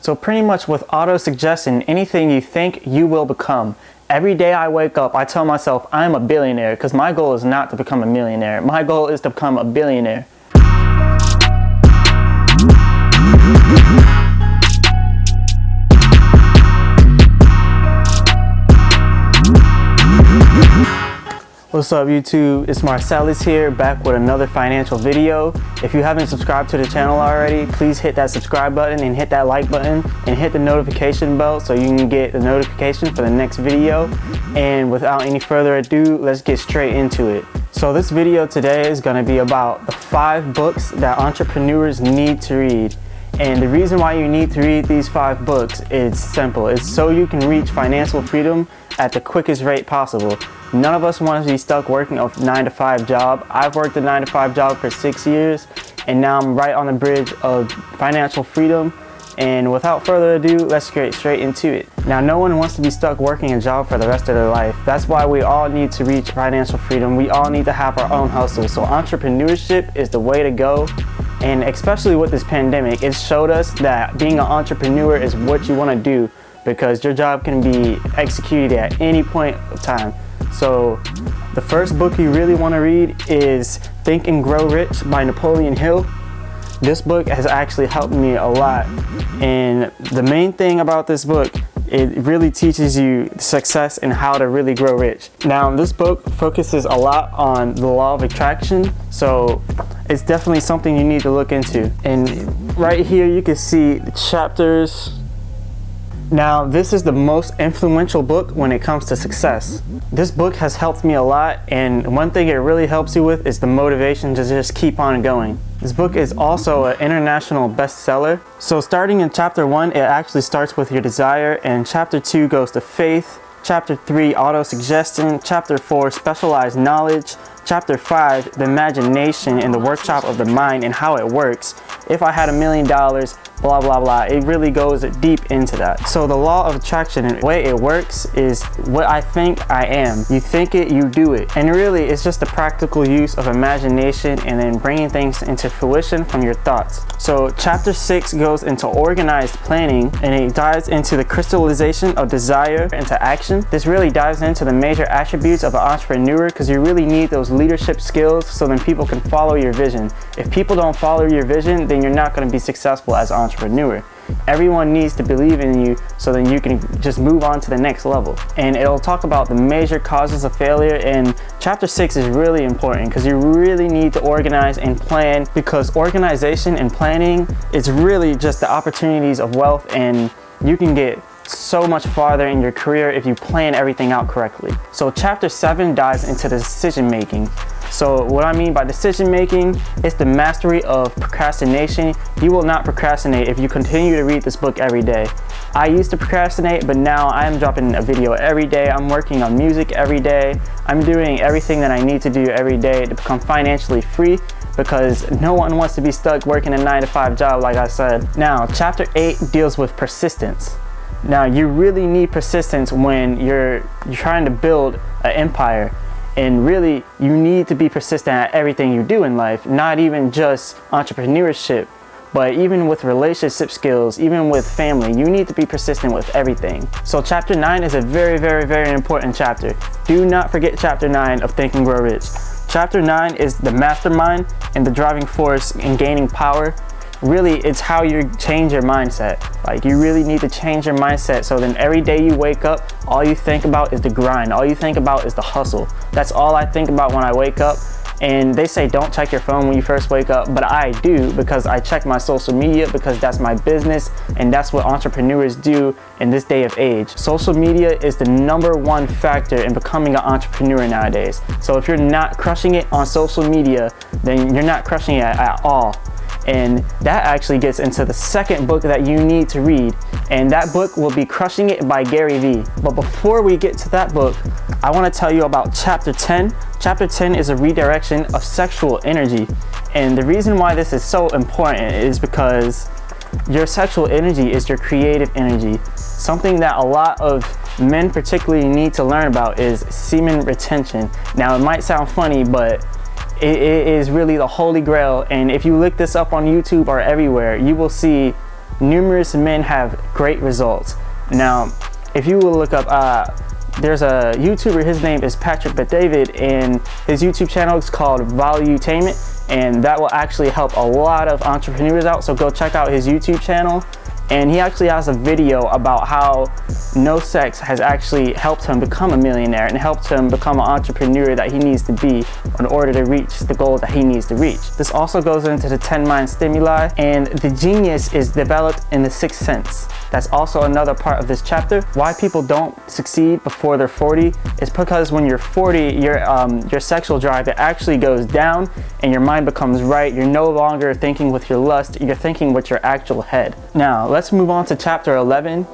So pretty much with auto-suggestion, anything you think, you will become. Every day I wake up, I tell myself I'm a billionaire, because my goal is not to become a millionaire. My goal is to become a billionaire. What's up YouTube, it's Marcellus here, back with another financial video. If you haven't subscribed to the channel already, please hit that subscribe button and hit that like button and hit the notification bell so you can get the notification for the next video. And without any further ado, let's get straight into it. So this video today is going to be about the 5 books that entrepreneurs need to read. And the reason why you need to read these 5 books is simple. It's so you can reach financial freedom at the quickest rate possible. None of us want to be stuck working a 9-to-5 job. I've worked a 9-to-5 job for 6 years, and now I'm right on the bridge of financial freedom. And without further ado, let's get straight into it. Now, no one wants to be stuck working a job for the rest of their life. That's why we all need to reach financial freedom. We all need to have our own hustle. So entrepreneurship is the way to go. And especially with this pandemic, it showed us that being an entrepreneur is what you want to do, because your job can be executed at any point of time. So the first book you really want to read is Think and Grow Rich by Napoleon Hill. This book has actually helped me a lot, and the main thing about this book, it really teaches you success and how to really grow rich. Now, this book focuses a lot on the law of attraction, so it's definitely something you need to look into. And right here you can see the chapters. Now, this is the most influential book when it comes to success. This book has helped me a lot, and one thing it really helps you with is the motivation to just keep on going. This book is also an international bestseller. So starting in chapter 1, it actually starts with your desire, and chapter 2 goes to faith, chapter 3, auto-suggestion, chapter 4, specialized knowledge, chapter 5, the imagination and the workshop of the mind and how it works. If I had $1 million, blah blah blah. It really goes deep into that. So the law of attraction and the way it works is what I think I am. You think it, you do it. And really it's just the practical use of imagination and then bringing things into fruition from your thoughts. So chapter 6 goes into organized planning, and it dives into the crystallization of desire into action. This really dives into the major attributes of an entrepreneur, because you really need those leadership skills so then people can follow your vision. If people don't follow your vision, then you're not going to be successful as an entrepreneur. Everyone needs to believe in you so then you can just move on to the next level. And it'll talk about the major causes of failure, and chapter 6 is really important because you really need to organize and plan, because organization and planning is really just the opportunities of wealth, and you can get so much farther in your career if you plan everything out correctly. So chapter 7 dives into the decision making. So what I mean by decision making is the mastery of procrastination. You will not procrastinate if you continue to read this book every day. I used to procrastinate, but now I am dropping a video every day. I'm working on music every day. I'm doing everything that I need to do every day to become financially free, because no one wants to be stuck working a 9-to-5 job, like I said. Now, chapter 8 deals with persistence. Now, you really need persistence when you're trying to build an empire. And really, you need to be persistent at everything you do in life, not even just entrepreneurship, but even with relationship skills, even with family. You need to be persistent with everything. So chapter 9 is a very, very, very important chapter. Do not forget chapter 9 of Think and Grow Rich. Chapter 9 is the mastermind and the driving force in gaining power. Really, it's how you change your mindset. Like, you really need to change your mindset so then every day you wake up, all you think about is the grind. All you think about is the hustle. That's all I think about when I wake up. And they say don't check your phone when you first wake up, but I do, because I check my social media, because that's my business and that's what entrepreneurs do in this day of age. Social media is the #1 factor in becoming an entrepreneur nowadays. So if you're not crushing it on social media, then you're not crushing it at all. And that actually gets into the second book that you need to read, and that book will be Crushing It by Gary Vee. But before we get to that book, I want to tell you about chapter 10. Chapter 10 is a redirection of sexual energy, and the reason why this is so important is because your sexual energy is your creative energy. Something that a lot of men particularly need to learn about is semen retention. Now, it might sound funny, but it is really the holy grail, and if you look this up on YouTube or everywhere, you will see numerous men have great results. Now, if you will look up, there's a YouTuber, his name is Patrick Bet-David, and his YouTube channel is called Valuetainment, and that will actually help a lot of entrepreneurs out. So go check out his YouTube channel. And he actually has a video about how no sex has actually helped him become a millionaire and helped him become an entrepreneur that he needs to be in order to reach the goal that he needs to reach. This also goes into the 10 mind stimuli, and the genius is developed in the sixth sense. That's also another part of this chapter. Why people don't succeed before they're 40 is because when you're 40, your sexual drive, it actually goes down and your mind becomes right. You're no longer thinking with your lust, you're thinking with your actual head. Now, let's move on to chapter 11,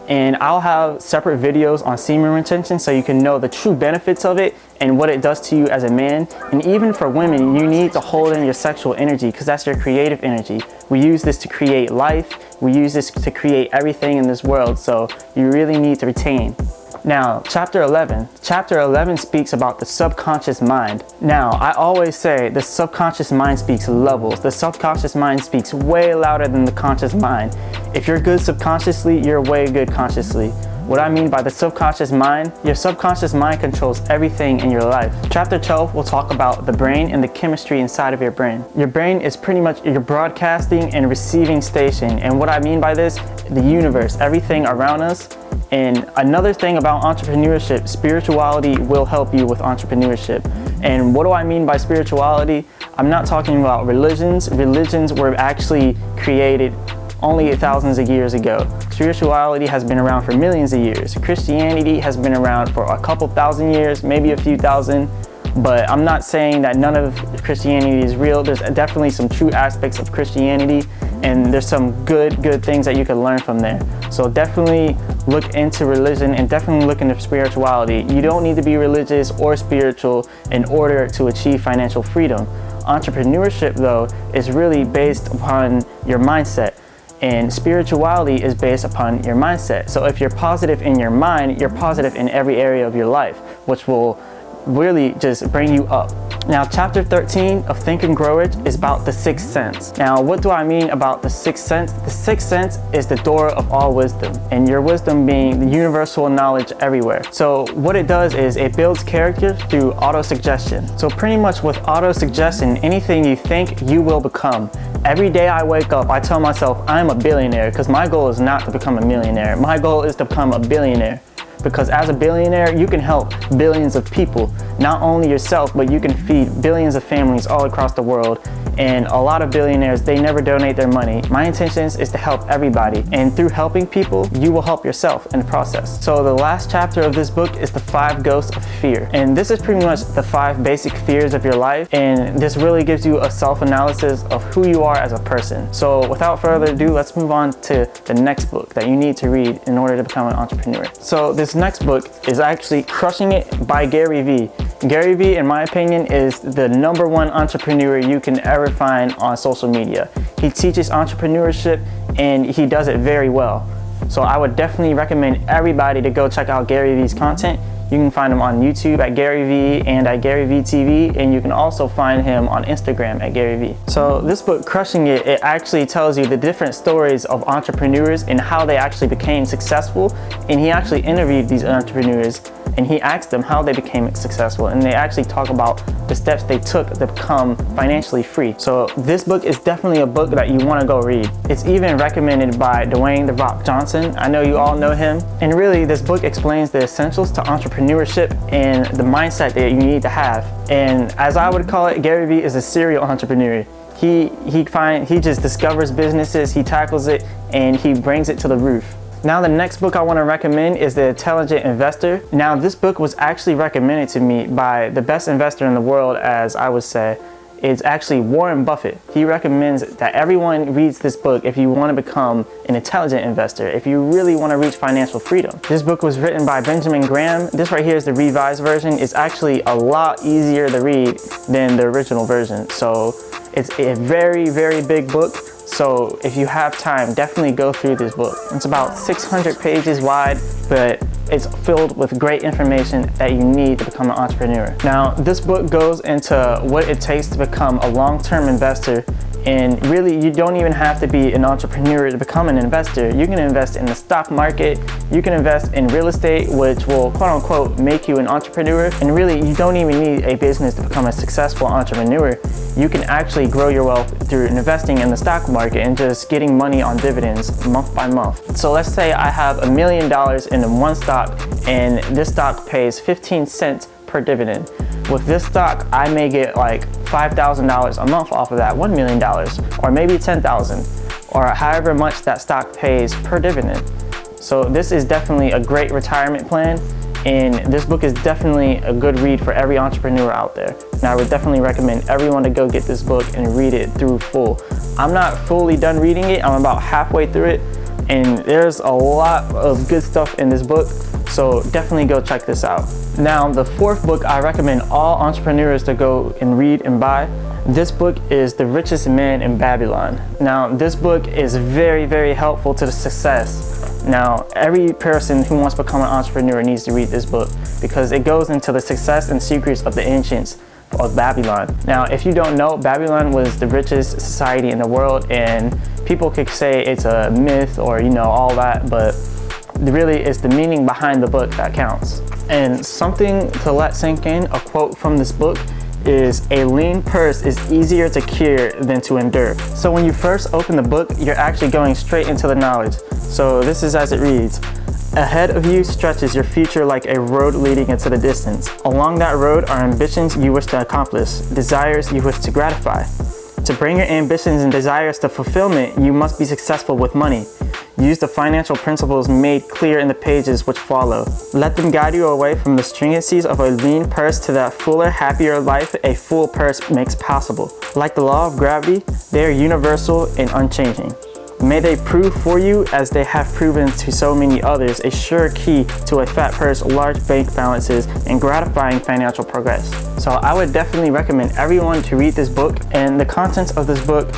and I'll have separate videos on semen retention so you can know the true benefits of it and what it does to you as a man. And even for women, you need to hold in your sexual energy because that's your creative energy. We use this to create life. We use this to create everything in this world, so you really need to retain. Now, chapter 11. Chapter 11 speaks about the subconscious mind. Now, I always say the subconscious mind speaks levels. The subconscious mind speaks way louder than the conscious mind. If you're good subconsciously, you're way good consciously. What I mean by the subconscious mind, your subconscious mind controls everything in your life. Chapter 12 will talk about the brain and the chemistry inside of your brain. Your brain is pretty much your broadcasting and receiving station. And what I mean by this, the universe, everything around us. And another thing about entrepreneurship, spirituality will help you with entrepreneurship. And what do I mean by spirituality? I'm not talking about religions. Religions were actually created only thousands of years ago. Spirituality has been around for millions of years. Christianity has been around for a couple thousand years, maybe a few thousand. But I'm not saying that none of Christianity is real. There's definitely some true aspects of Christianity, and there's some good things that you can learn from there. So definitely look into religion and definitely look into spirituality. You don't need to be religious or spiritual in order to achieve financial freedom. Entrepreneurship, though, is really based upon your mindset. And spirituality is based upon your mindset. So if you're positive in your mind, you're positive in every area of your life, which will really just bring you up. Now, chapter 13 of Think and Grow Rich is about the sixth sense. Now, what do I mean about the sixth sense? The sixth sense is the door of all wisdom, and your wisdom being the universal knowledge everywhere. So what it does is it builds character through auto-suggestion. So pretty much with auto-suggestion, anything you think, you will become. Every day I wake up, I tell myself I'm a billionaire, because my goal is not to become a millionaire. My goal is to become a billionaire. Because as a billionaire, you can help billions of people. Not only yourself, but you can feed billions of families all across the world. And a lot of billionaires, they never donate their money. My intention is to help everybody. And through helping people, you will help yourself in the process. So the last chapter of this book is the 5 ghosts of fear. And this is pretty much the 5 basic fears of your life. And this really gives you a self-analysis of who you are as a person. So without further ado, let's move on to the next book that you need to read in order to become an entrepreneur. So this next book is actually Crushing It by Gary Vee. Gary Vee, in my opinion, is the #1 entrepreneur you can ever find on social media. He teaches entrepreneurship and he does it very well. So I would definitely recommend everybody to go check out Gary Vee's content. You can find him on YouTube at Gary Vee and at Gary Vee TV, and you can also find him on Instagram at Gary Vee. So this book, Crushing It, it actually tells you the different stories of entrepreneurs and how they actually became successful. And he actually interviewed these entrepreneurs and he asked them how they became successful, and they actually talk about the steps they took to become financially free. So this book is definitely a book that you want to go read. It's even recommended by Dwayne "The Rock" Johnson. I know you all know him. And really, this book explains the essentials to entrepreneurship and the mindset that you need to have. And as I would call it, Gary Vee is a serial entrepreneur. He just discovers businesses, he tackles it, and he brings it to the roof. Now the next book I want to recommend is The Intelligent Investor. Now this book was actually recommended to me by the best investor in the world, as I would say. It's actually Warren Buffett. He recommends that everyone reads this book if you want to become an intelligent investor, if you really want to reach financial freedom. This book was written by Benjamin Graham. This right here is the revised version. It's actually a lot easier to read than the original version. So it's a very, very big book. So if you have time, definitely go through this book. It's about 600 pages wide, but it's filled with great information that you need to become an entrepreneur. Now, this book goes into what it takes to become a long-term investor And really, you don't even have to be an entrepreneur to become an investor. You can invest in the stock market, you can invest in real estate, which will quote unquote make you an entrepreneur. And really, you don't even need a business to become a successful entrepreneur. You can actually grow your wealth through investing in the stock market and just getting money on dividends month by month. So let's say I have $1 million in one stock, and this stock pays 15 cents per dividend. With this stock, I may get like $5,000 a month off of that $1 million, or maybe $10,000, or however much that stock pays per dividend. So this is definitely a great retirement plan, and this book is definitely a good read for every entrepreneur out there. And I would definitely recommend everyone to go get this book and read it through full. I'm not fully done reading it, I'm about halfway through it, and there's a lot of good stuff in this book, so definitely go check this out. Now, the fourth book I recommend all entrepreneurs to go and read and buy. This book is The Richest Man in Babylon. Now, this book is very, very helpful to the success. Now, every person who wants to become an entrepreneur needs to read this book because it goes into the success and secrets of the ancients of Babylon. Now, if you don't know, Babylon was the richest society in the world, and people could say it's a myth or, you know, all that, but really it's the meaning behind the book that counts. And something to let sink in, a quote from this book is, "A lean purse is easier to cure than to endure." So when you first open the book, you're actually going straight into the knowledge. So this is as it reads: "Ahead of you stretches your future like a road leading into the distance. Along that road are ambitions you wish to accomplish, desires you wish to gratify. To bring your ambitions and desires to fulfillment, you must be successful with money. Use the financial principles made clear in the pages which follow. Let them guide you away from the stringencies of a lean purse to that fuller, happier life a full purse makes possible. Like the law of gravity, they are universal and unchanging. May they prove for you, as they have proven to so many others, a sure key to a fat purse, large bank balances, and gratifying financial progress." So I would definitely recommend everyone to read this book. And the contents of this book: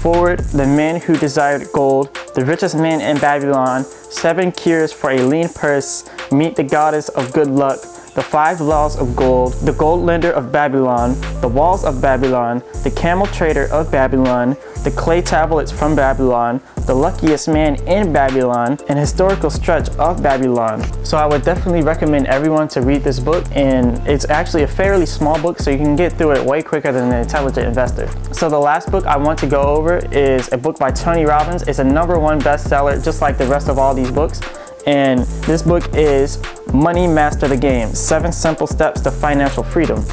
forward, The Man Who Desired Gold, The Richest Man in Babylon, 7 Cures for a Lean Purse, Meet the Goddess of Good Luck, The 5 Laws of Gold, The Gold Lender of Babylon, The Walls of Babylon, The Camel Trader of Babylon, The Clay Tablets from Babylon, The Luckiest Man in Babylon, An Historical Stretch of Babylon. So I would definitely recommend everyone to read this book, and it's actually a fairly small book, so you can get through it way quicker than The Intelligent Investor. So the last book I want to go over is a book by Tony Robbins. It's a #1 bestseller, just like the rest of all these books. And this book is Money Master the Game: 7 Simple Steps to Financial Freedom.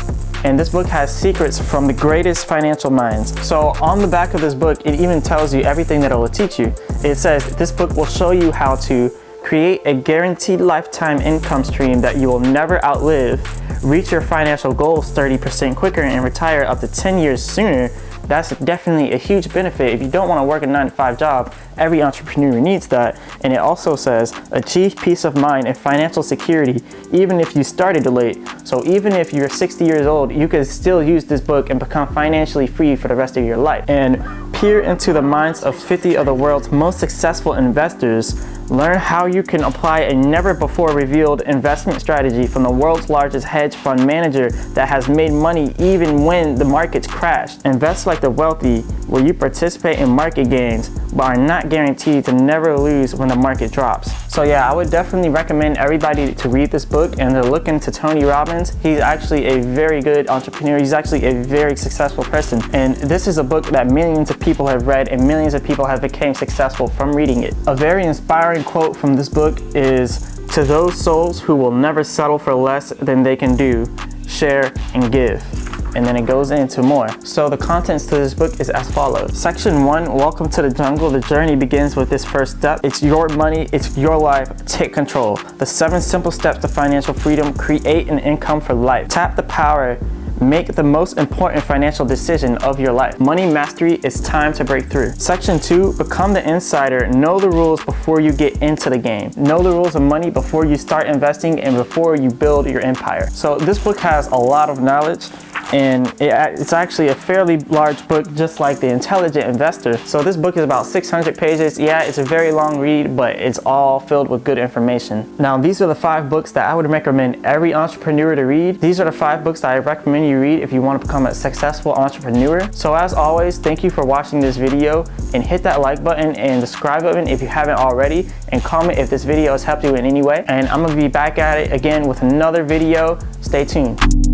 And this book has secrets from the greatest financial minds. So on the back of this book, it even tells you everything that it will teach you. It says this book will show you how to create a guaranteed lifetime income stream that you will never outlive, reach your financial goals 30% quicker, and retire up to 10 years sooner. That's definitely a huge benefit. If you don't want to work a 9-to-5 job, every entrepreneur needs that. And it also says, achieve peace of mind and financial security, even if you started late. So even if you're 60 years old, you can still use this book and become financially free for the rest of your life. And peer into the minds of 50 of the world's most successful investors. Learn how you can apply a never-before-revealed investment strategy from the world's largest hedge fund manager that has made money even when the markets crashed. Invest like the wealthy, where you participate in market gains, but are not guaranteed to never lose when the market drops. So yeah, I would definitely recommend everybody to read this book and to look into Tony Robbins. He's actually a very good entrepreneur. He's actually a very successful person. And this is a book that millions of people have read, and millions of people have become successful from reading it. A very inspiring quote from this book is, "To those souls who will never settle for less than they can do, share and give." And then it goes into more. So the contents to this book is as follows. Section 1, Welcome to the Jungle. The journey begins with this first step. It's your money, it's your life, take control. The 7 simple steps to financial freedom: create an income for life. Tap the power, make the most important financial decision of your life. Money mastery, it's time to break through. Section 2, become the insider. Know the rules before you get into the game. Know the rules of money before you start investing and before you build your empire. So this book has a lot of knowledge, and it's actually a fairly large book, just like The Intelligent Investor. So this book is about 600 pages. Yeah, it's a very long read, but it's all filled with good information. Now, these are the 5 books that I would recommend every entrepreneur to read. These are the 5 books that I recommend you read if you want to become a successful entrepreneur. So as always, thank you for watching this video, and hit that like button and the subscribe button if you haven't already, and comment if this video has helped you in any way. And I'm gonna be back at it again with another video. Stay tuned.